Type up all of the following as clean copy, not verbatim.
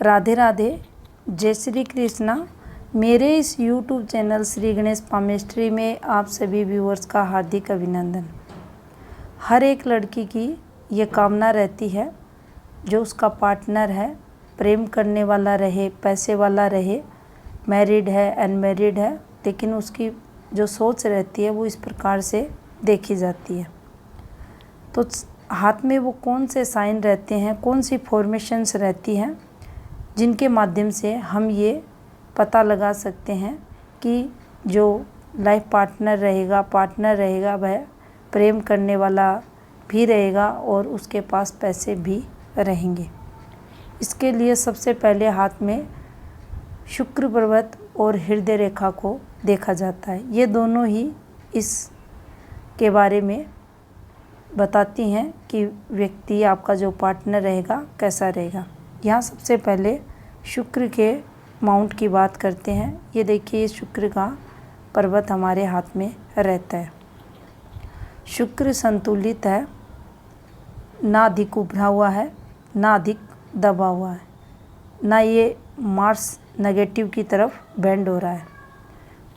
राधे राधे, जय श्री कृष्णा। मेरे इस YouTube channel Shri Ganesh palmistry में आप सभी व्यूअर्स का हार्दिक अभिनंदन। हर एक लड़की की ये कामना रहती है जो उसका पार्टनर है प्रेम करने वाला रहे, पैसे वाला रहे, मैरिड है, अनमैरिड है, लेकिन उसकी जो सोच रहती है वो इस प्रकार से देखी जाती है। तो हाथ में वो कौन से साइन रहते हैं, कौन सी फॉर्मेशंस रहती हैं जिनके माध्यम से हम ये पता लगा सकते हैं कि जो लाइफ पार्टनर रहेगा वह प्रेम करने वाला भी रहेगा और उसके पास पैसे भी रहेंगे। इसके लिए सबसे पहले हाथ में शुक्र पर्वत और हृदय रेखा को देखा जाता है। ये दोनों ही इस के बारे में बताती हैं कि व्यक्ति आपका जो पार्टनर रहेगा कैसा रहेगा। यहाँ सबसे पहले शुक्र के माउंट की बात करते हैं। ये देखिए, शुक्र का पर्वत हमारे हाथ में रहता है। शुक्र संतुलित है, ना अधिक उभरा हुआ है, ना अधिक दबा हुआ है, ना ये मार्स नेगेटिव की तरफ बेंड हो रहा है।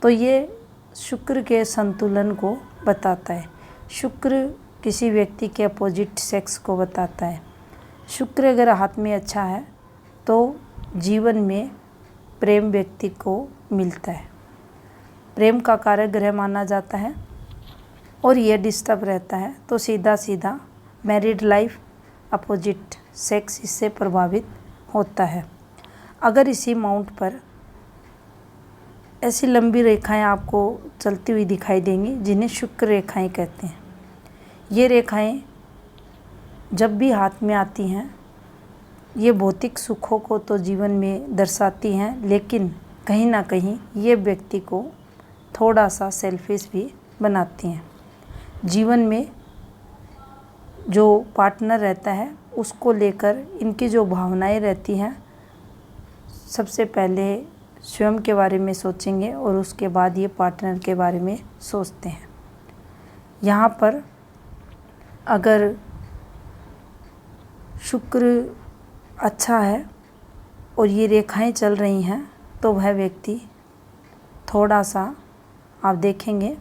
तो ये शुक्र के संतुलन को बताता है। शुक्र किसी व्यक्ति के अपोजिट सेक्स को बताता है। शुक्र अगर हाथ में अच्छा है तो जीवन में प्रेम व्यक्ति को मिलता है। प्रेम का कारक ग्रह माना जाता है और यह डिस्टर्ब रहता है तो सीधा सीधा मैरिड लाइफ, अपोजिट सेक्स इससे प्रभावित होता है। अगर इसी माउंट पर ऐसी लंबी रेखाएं आपको चलती हुई दिखाई देंगी जिन्हें शुक्र रेखाएं कहते हैं। ये रेखाएं जब भी हाथ में आती हैं ये भौतिक सुखों को तो जीवन में दर्शाती हैं, लेकिन कहीं ना कहीं ये व्यक्ति को थोड़ा सा सेल्फिश भी बनाती हैं। जीवन में जो पार्टनर रहता है उसको लेकर इनकी जो भावनाएं रहती हैं, सबसे पहले स्वयं के बारे में सोचेंगे और उसके बाद ये पार्टनर के बारे में सोचते हैं। यहाँ पर अगर शुक्र अच्छा है और ये रेखाएं चल रही हैं तो वह व्यक्ति थोड़ा सा आप देखेंगे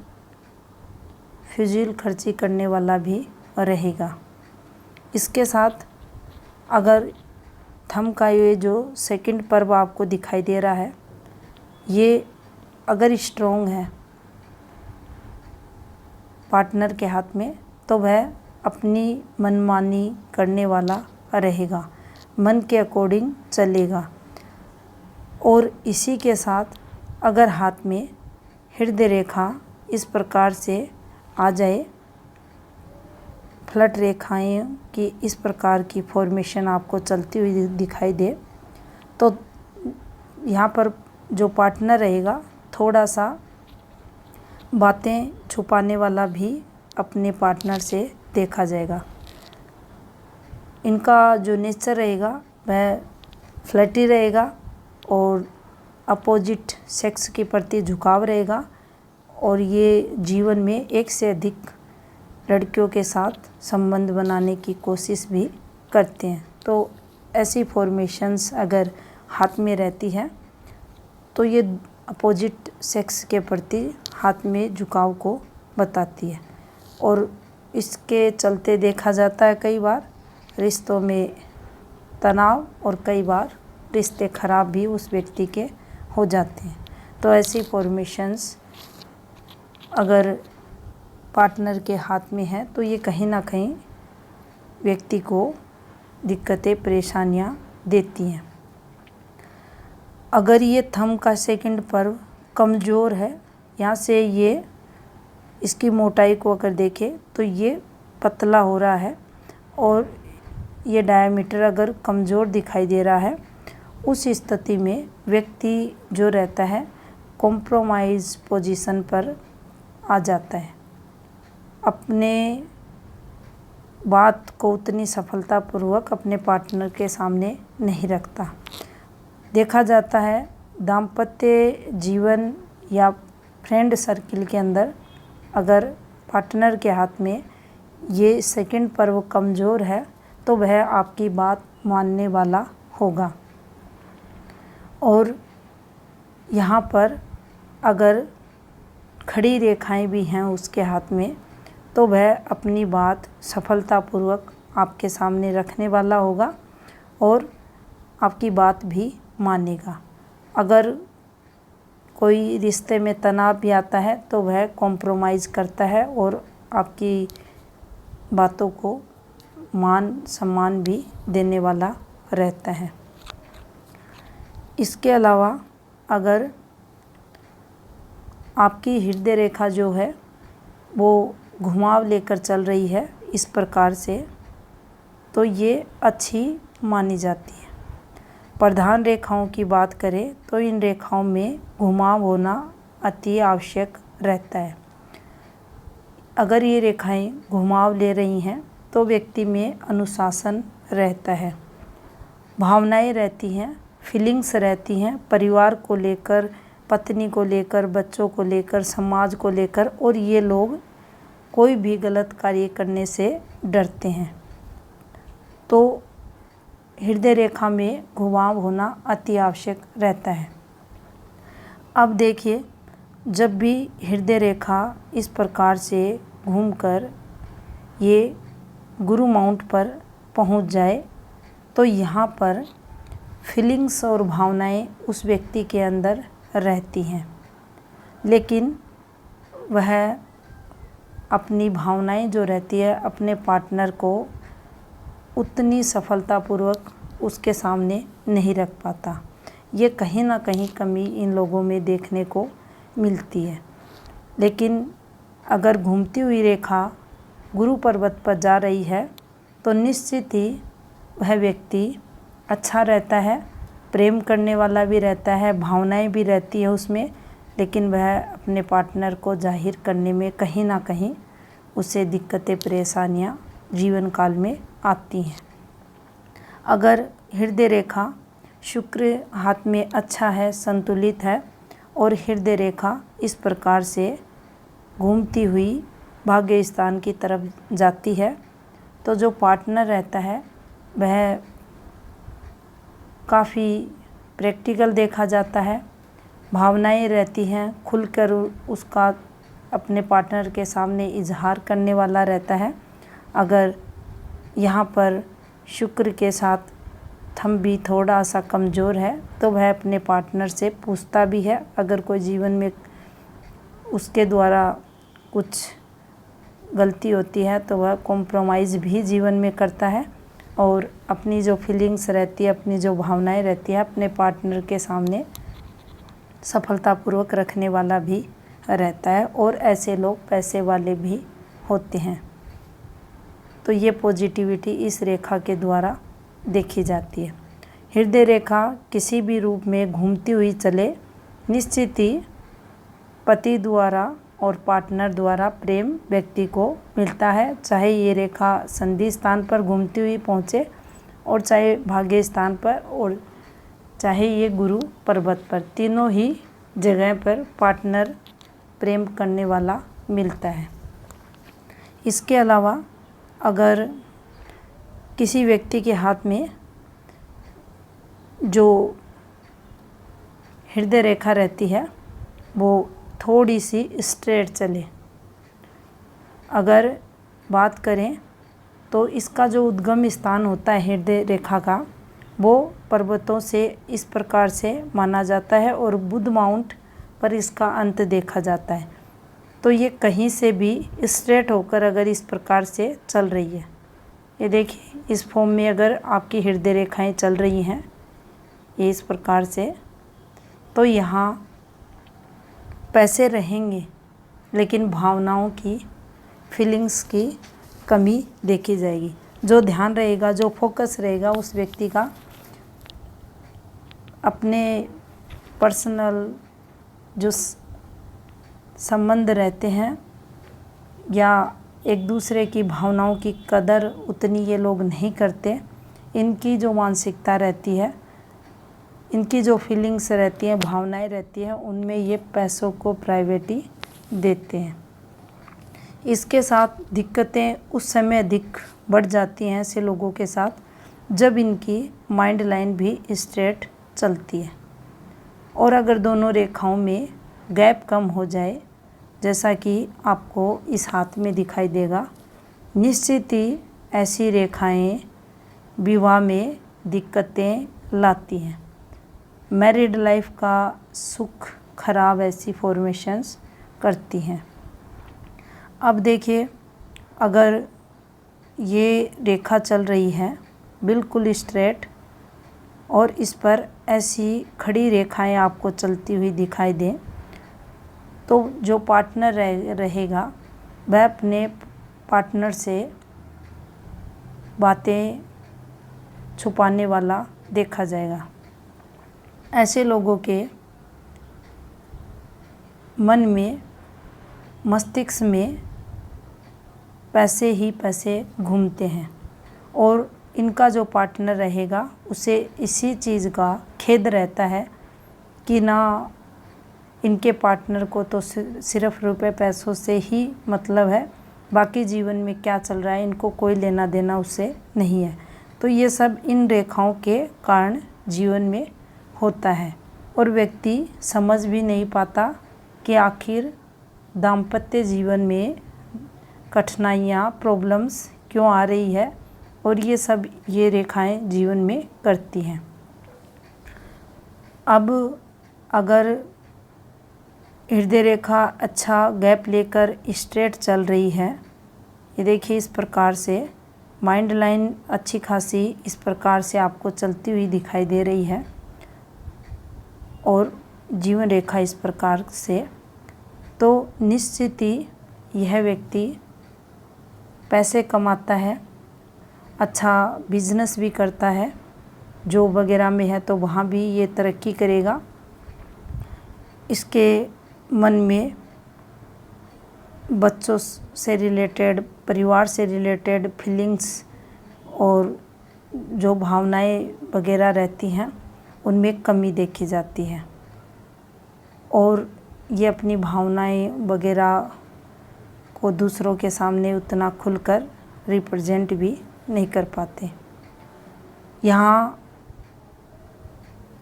फिजूल खर्ची करने वाला भी रहेगा। इसके साथ अगर थंब का ये जो सेकंड पर्व आपको दिखाई दे रहा है, ये अगर स्ट्रॉन्ग है पार्टनर के हाथ में तो वह अपनी मनमानी करने वाला रहेगा, मन के अकॉर्डिंग चलेगा। और इसी के साथ अगर हाथ में हृदय रेखा इस प्रकार से आ जाए, फ्लट रेखाएं की इस प्रकार की फॉर्मेशन आपको चलती हुई दिखाई दे, तो यहाँ पर जो पार्टनर रहेगा थोड़ा सा बातें छुपाने वाला भी अपने पार्टनर से देखा जाएगा। इनका जो नेचर रहेगा वह फ्लर्टी रहेगा और अपोजिट सेक्स के प्रति झुकाव रहेगा और ये जीवन में एक से अधिक लड़कियों के साथ संबंध बनाने की कोशिश भी करते हैं। तो ऐसी फॉर्मेशंस अगर हाथ में रहती है तो ये अपोजिट सेक्स के प्रति हाथ में झुकाव को बताती है और इसके चलते देखा जाता है कई बार रिश्तों में तनाव और कई बार रिश्ते खराब भी उस व्यक्ति के हो जाते हैं। तो ऐसी फॉर्मेशंस अगर पार्टनर के हाथ में है तो ये कहीं ना कहीं व्यक्ति को दिक्कतें, परेशानियां देती हैं। अगर ये थंब का सेकंड पर्व कमज़ोर है, यहाँ से ये इसकी मोटाई को अगर देखें तो ये पतला हो रहा है और ये डायमीटर अगर कमज़ोर दिखाई दे रहा है, उस स्थिति में व्यक्ति जो रहता है कॉम्प्रोमाइज़ पोजीशन पर आ जाता है, अपने बात को उतनी सफलतापूर्वक अपने पार्टनर के सामने नहीं रखता। देखा जाता है दाम्पत्य जीवन या फ्रेंड सर्किल के अंदर अगर पार्टनर के हाथ में ये सेकंड पर्व कमज़ोर है तो वह आपकी बात मानने वाला होगा। और यहाँ पर अगर खड़ी रेखाएं भी हैं उसके हाथ में तो वह अपनी बात सफलतापूर्वक आपके सामने रखने वाला होगा और आपकी बात भी मानेगा। अगर कोई रिश्ते में तनाव भी आता है तो वह कॉम्प्रोमाइज़ करता है और आपकी बातों को मान सम्मान भी देने वाला रहता है। इसके अलावा अगर आपकी हृदय रेखा जो है वो घुमाव लेकर चल रही है इस प्रकार से, तो ये अच्छी मानी जाती है। प्रधान रेखाओं की बात करें तो इन रेखाओं में घुमाव होना अति आवश्यक रहता है। अगर ये रेखाएं घुमाव ले रही हैं तो व्यक्ति में अनुशासन रहता है, भावनाएं रहती हैं, फीलिंग्स रहती हैं परिवार को लेकर, पत्नी को लेकर, बच्चों को लेकर, समाज को लेकर, और ये लोग कोई भी गलत कार्य करने से डरते हैं। तो हृदय रेखा में घुमाव होना अति आवश्यक रहता है। अब देखिए, जब भी हृदय रेखा इस प्रकार से घूमकर ये गुरु माउंट पर पहुंच जाए तो यहाँ पर फीलिंग्स और भावनाएं उस व्यक्ति के अंदर रहती हैं, लेकिन वह अपनी भावनाएं जो रहती है अपने पार्टनर को उतनी सफलतापूर्वक उसके सामने नहीं रख पाता। ये कहीं ना कहीं कमी इन लोगों में देखने को मिलती है। लेकिन अगर घूमती हुई रेखा गुरु पर्वत पर जा रही है तो निश्चित ही वह व्यक्ति अच्छा रहता है, प्रेम करने वाला भी रहता है, भावनाएं भी रहती है उसमें, लेकिन वह अपने पार्टनर को जाहिर करने में कहीं ना कहीं उसे दिक्कतें परेशानियां जीवन काल में आती हैं। अगर हृदय रेखा शुक्र हाथ में अच्छा है, संतुलित है, और हृदय रेखा इस प्रकार से घूमती हुई भाग्य स्थान की तरफ जाती है तो जो पार्टनर रहता है वह काफ़ी प्रैक्टिकल देखा जाता है, भावनाएं रहती हैं, खुलकर उसका अपने पार्टनर के सामने इजहार करने वाला रहता है। अगर यहाँ पर शुक्र के साथ थंब भी थोड़ा सा कमज़ोर है तो वह अपने पार्टनर से पूछता भी है। अगर कोई जीवन में उसके द्वारा कुछ गलती होती है तो वह कॉम्प्रोमाइज़ भी जीवन में करता है और अपनी जो फीलिंग्स रहती है, अपनी जो भावनाएं रहती है अपने पार्टनर के सामने सफलतापूर्वक रखने वाला भी रहता है, और ऐसे लोग पैसे वाले भी होते हैं। तो ये पॉजिटिविटी इस रेखा के द्वारा देखी जाती है। हृदय रेखा किसी भी रूप में घूमती हुई चले, निश्चित ही पति द्वारा और पार्टनर द्वारा प्रेम व्यक्ति को मिलता है, चाहे ये रेखा संधि स्थान पर घूमती हुई पहुँचे और चाहे भाग्य स्थान पर और चाहे ये गुरु पर्वत पर, तीनों ही जगह पर पार्टनर प्रेम करने वाला मिलता है। इसके अलावा अगर किसी व्यक्ति के हाथ में जो हृदय रेखा रहती है वो थोड़ी सी स्ट्रेट चले, अगर बात करें तो इसका जो उद्गम स्थान होता है हृदय रेखा का वो पर्वतों से इस प्रकार से माना जाता है और बुध माउंट पर इसका अंत देखा जाता है। तो ये कहीं से भी स्ट्रेट होकर अगर इस प्रकार से चल रही है, ये देखिए इस फॉर्म में अगर आपकी हृदय रेखाएं चल रही हैं ये इस प्रकार से, तो यहाँ पैसे रहेंगे लेकिन भावनाओं की, फीलिंग्स की कमी देखी जाएगी। जो ध्यान रहेगा, जो फोकस रहेगा उस व्यक्ति का अपने पर्सनल जो संबंध रहते हैं या एक दूसरे की भावनाओं की कदर उतनी ये लोग नहीं करते। इनकी जो मानसिकता रहती है, इनकी जो फीलिंग्स रहती हैं, भावनाएं रहती हैं, उनमें ये पैसों को प्रायोरिटी देते हैं। इसके साथ दिक्कतें उस समय अधिक बढ़ जाती हैं ऐसे लोगों के साथ जब इनकी माइंड लाइन भी स्ट्रेट चलती है। और अगर दोनों रेखाओं में गैप कम हो जाए, जैसा कि आपको इस हाथ में दिखाई देगा, निश्चित ही ऐसी रेखाएं विवाह में दिक्कतें लाती हैं। मैरिड लाइफ का सुख खराब ऐसी फॉर्मेशंस करती हैं। अब देखिए, अगर ये रेखा चल रही है बिल्कुल स्ट्रेट और इस पर ऐसी खड़ी रेखाएं आपको चलती हुई दिखाई दें, तो जो पार्टनर रहेगा वह अपने पार्टनर से बातें छुपाने वाला देखा जाएगा। ऐसे लोगों के मन में, मस्तिष्क में पैसे ही पैसे घूमते हैं और इनका जो पार्टनर रहेगा उसे इसी चीज़ का खेद रहता है कि ना इनके पार्टनर को तो सिर्फ रुपए पैसों से ही मतलब है, बाकी जीवन में क्या चल रहा है इनको कोई लेना देना उससे नहीं है। तो ये सब इन रेखाओं के कारण जीवन में होता है और व्यक्ति समझ भी नहीं पाता कि आखिर दाम्पत्य जीवन में कठिनाइयाँ, प्रॉब्लम्स क्यों आ रही है, और ये सब ये रेखाएं जीवन में करती हैं। अब अगर हृदय रेखा अच्छा गैप लेकर स्ट्रेट चल रही है, ये देखिए इस प्रकार से माइंड लाइन अच्छी खासी इस प्रकार से आपको चलती हुई दिखाई दे रही है और जीवन रेखा इस प्रकार से, तो निश्चित ही यह व्यक्ति पैसे कमाता है, अच्छा बिजनेस भी करता है, जॉब वगैरह में है तो वहाँ भी ये तरक्की करेगा। इसके मन में बच्चों से रिलेटेड, परिवार से रिलेटेड फीलिंग्स और जो भावनाएं वगैरह रहती हैं उनमें कमी देखी जाती है और ये अपनी भावनाएं वगैरह को दूसरों के सामने उतना खुलकर रिप्रेजेंट भी नहीं कर पाते। यहाँ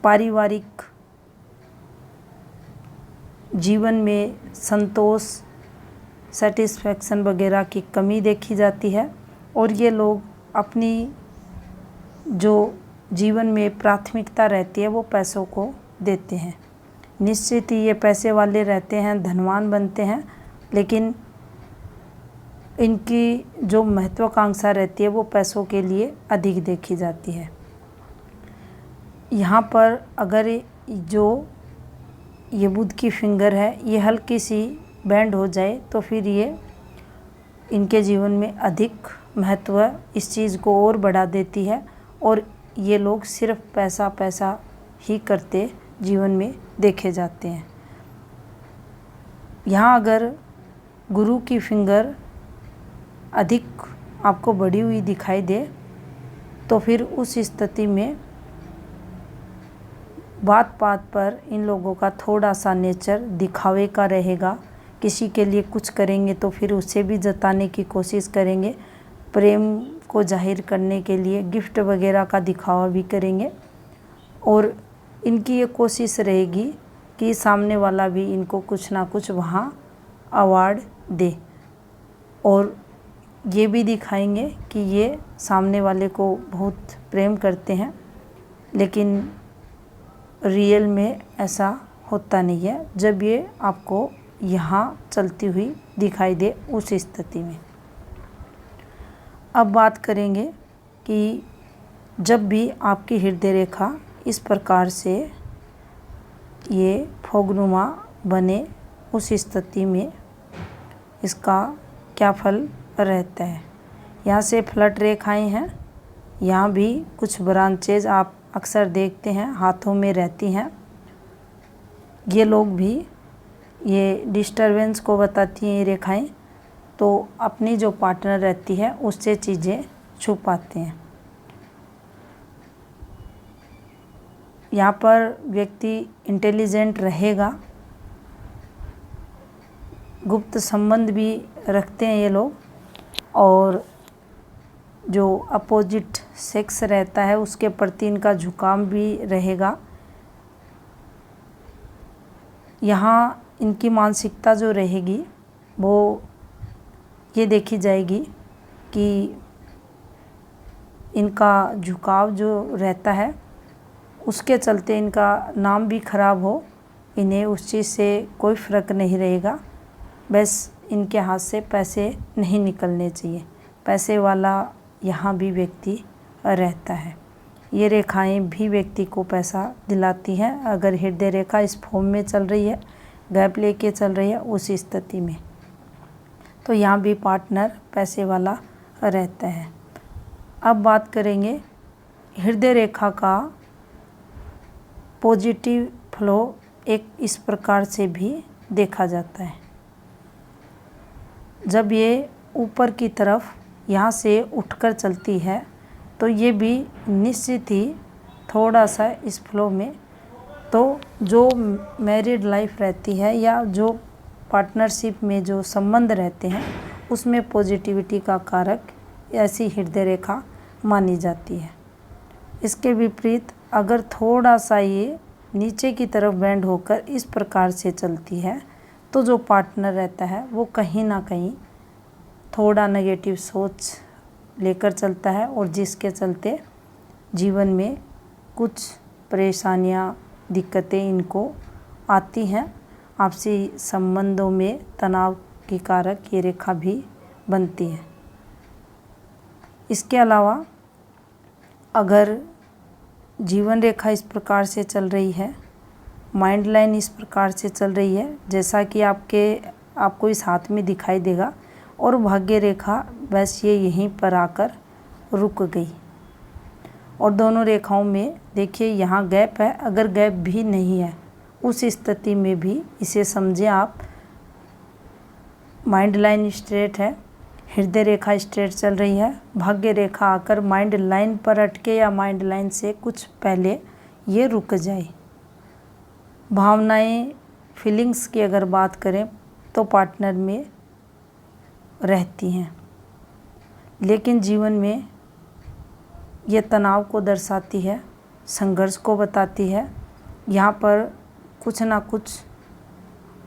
पारिवारिक जीवन में संतोष, सेटिस्फैक्शन वगैरह की कमी देखी जाती है और ये लोग अपनी जो जीवन में प्राथमिकता रहती है वो पैसों को देते हैं। निश्चित ही ये पैसे वाले रहते हैं, धनवान बनते हैं, लेकिन इनकी जो महत्वाकांक्षा रहती है वो पैसों के लिए अधिक देखी जाती है। यहाँ पर अगर जो ये बुध की फिंगर है ये हल्की सी बैंड हो जाए तो फिर ये इनके जीवन में अधिक महत्व इस चीज़ को और बढ़ा देती है और ये लोग सिर्फ पैसा पैसा ही करते जीवन में देखे जाते हैं। यहाँ अगर गुरु की फिंगर अधिक आपको बढ़ी हुई दिखाई दे तो फिर उस स्थिति में बात बात पर इन लोगों का थोड़ा सा नेचर दिखावे का रहेगा। किसी के लिए कुछ करेंगे तो फिर उसे भी जताने की कोशिश करेंगे, प्रेम को जाहिर करने के लिए गिफ्ट वगैरह का दिखावा भी करेंगे और इनकी ये कोशिश रहेगी कि सामने वाला भी इनको कुछ ना कुछ वहाँ अवार्ड दे और ये भी दिखाएंगे कि ये सामने वाले को बहुत प्रेम करते हैं, लेकिन रियल में ऐसा होता नहीं है जब ये आपको यहाँ चलती हुई दिखाई दे उस स्थिति में। अब बात करेंगे कि जब भी आपकी हृदय रेखा इस प्रकार से ये फोगनुमा बने उस स्थिति में इसका क्या फल रहता है। यहाँ से फ्लट रेखाएं हैं, यहाँ भी कुछ ब्रांचेज आप अक्सर देखते हैं हाथों में रहती हैं। ये लोग भी ये डिस्टरबेंस को बताती हैं ये रेखाएं, तो अपनी जो पार्टनर रहती है उससे चीज़ें छुपाते हैं। यहाँ पर व्यक्ति इंटेलिजेंट रहेगा, गुप्त संबंध भी रखते हैं ये लोग और जो अपोजिट सेक्स रहता है उसके प्रति इनका झुकाव भी रहेगा। यहाँ इनकी मानसिकता जो रहेगी वो ये देखी जाएगी कि इनका झुकाव जो रहता है उसके चलते इनका नाम भी खराब हो, इन्हें उस चीज़ से कोई फ़र्क नहीं रहेगा। बस इनके हाथ से पैसे नहीं निकलने चाहिए, पैसे वाला यहाँ भी व्यक्ति रहता है। ये रेखाएं भी व्यक्ति को पैसा दिलाती हैं अगर हृदय रेखा इस फॉर्म में चल रही है, गैप लेके चल रही है उस स्थिति में, तो यहाँ भी पार्टनर पैसे वाला रहता है। अब बात करेंगे हृदय रेखा का पॉजिटिव फ्लो एक इस प्रकार से भी देखा जाता है। जब ये ऊपर की तरफ यहाँ से उठकर चलती है तो ये भी निश्चित ही थोड़ा सा इस फ्लो में, तो जो मैरिड लाइफ रहती है या जो पार्टनरशिप में जो संबंध रहते हैं उसमें पॉजिटिविटी का कारक ऐसी हृदय रेखा मानी जाती है। इसके विपरीत अगर थोड़ा सा ये नीचे की तरफ बेंड होकर इस प्रकार से चलती है तो जो पार्टनर रहता है वो कहीं ना कहीं थोड़ा नेगेटिव सोच लेकर चलता है और जिसके चलते जीवन में कुछ परेशानियां, दिक्कतें इनको आती हैं। आपसी संबंधों में तनाव की कारक ये रेखा भी बनती है। इसके अलावा अगर जीवन रेखा इस प्रकार से चल रही है, माइंड लाइन इस प्रकार से चल रही है जैसा कि आपको इस हाथ में दिखाई देगा, और भाग्य रेखा बस ये यहीं पर आकर रुक गई, और दोनों रेखाओं में देखिए यहाँ गैप है। अगर गैप भी नहीं है उस स्थिति में भी इसे समझें आप, माइंड लाइन स्ट्रेट है, हृदय रेखा स्ट्रेट चल रही है, भाग्य रेखा आकर माइंड लाइन पर अटके या माइंड लाइन से कुछ पहले ये रुक जाए। भावनाएं, फीलिंग्स की अगर बात करें तो पार्टनर में रहती हैं, लेकिन जीवन में ये तनाव को दर्शाती है, संघर्ष को बताती है। यहाँ पर कुछ ना कुछ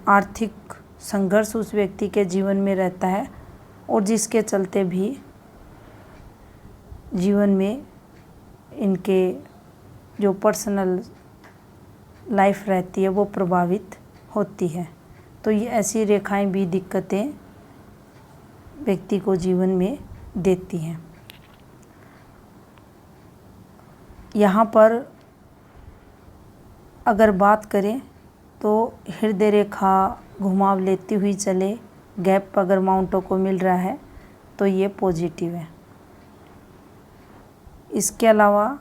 आर्थिक संघर्ष उस व्यक्ति के जीवन में रहता है और जिसके चलते भी जीवन में इनके जो पर्सनल लाइफ रहती है वो प्रभावित होती है। तो ये ऐसी रेखाएं भी दिक्कतें व्यक्ति को जीवन में देती हैं। यहाँ पर अगर बात करें तो हृदय रेखा घुमाव लेती हुई चले, गैप अगर माउंटों को मिल रहा है तो ये पॉजिटिव है। इसके अलावा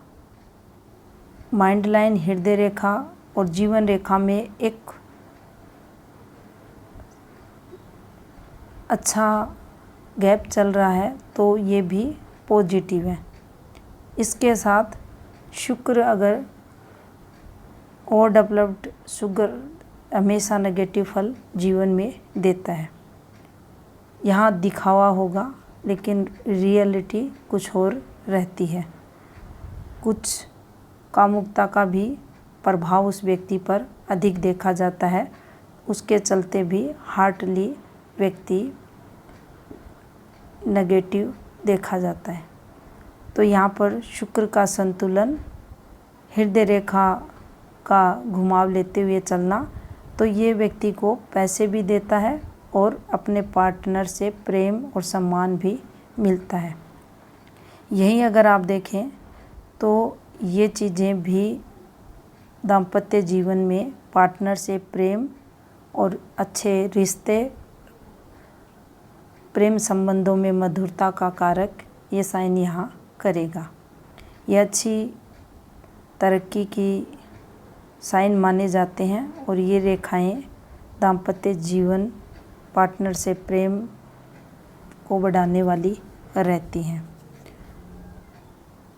माइंड लाइन, हृदय रेखा और जीवन रेखा में एक अच्छा गैप चल रहा है तो ये भी पॉजिटिव है। इसके साथ शुक्र अगर और डेवलप्ड, शुक्र हमेशा नेगेटिव फल जीवन में देता है। यहाँ दिखावा होगा लेकिन रियलिटी कुछ और रहती है। कुछ कामुकता का भी प्रभाव उस व्यक्ति पर अधिक देखा जाता है, उसके चलते भी हार्टली व्यक्ति नेगेटिव देखा जाता है। तो यहाँ पर शुक्र का संतुलन, हृदय रेखा का घुमाव लेते हुए चलना, तो ये व्यक्ति को पैसे भी देता है और अपने पार्टनर से प्रेम और सम्मान भी मिलता है। यहीं अगर आप देखें तो ये चीज़ें भी दाम्पत्य जीवन में पार्टनर से प्रेम और अच्छे रिश्ते, प्रेम संबंधों में मधुरता का कारक ये साइन यहाँ करेगा। ये अच्छी तरक्की की साइन माने जाते हैं और ये रेखाएं दाम्पत्य जीवन, पार्टनर से प्रेम को बढ़ाने वाली रहती हैं।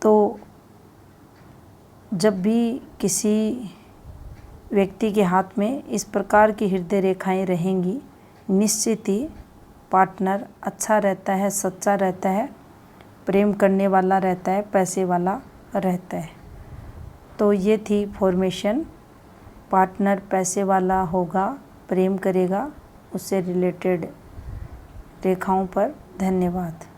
तो जब भी किसी व्यक्ति के हाथ में इस प्रकार की हृदय रेखाएं रहेंगी, निश्चित ही पार्टनर अच्छा रहता है, सच्चा रहता है, प्रेम करने वाला रहता है, पैसे वाला रहता है। तो ये थी फॉर्मेशन पार्टनर पैसे वाला होगा, प्रेम करेगा, उससे रिलेटेड रेखाओं पर धन्यवाद।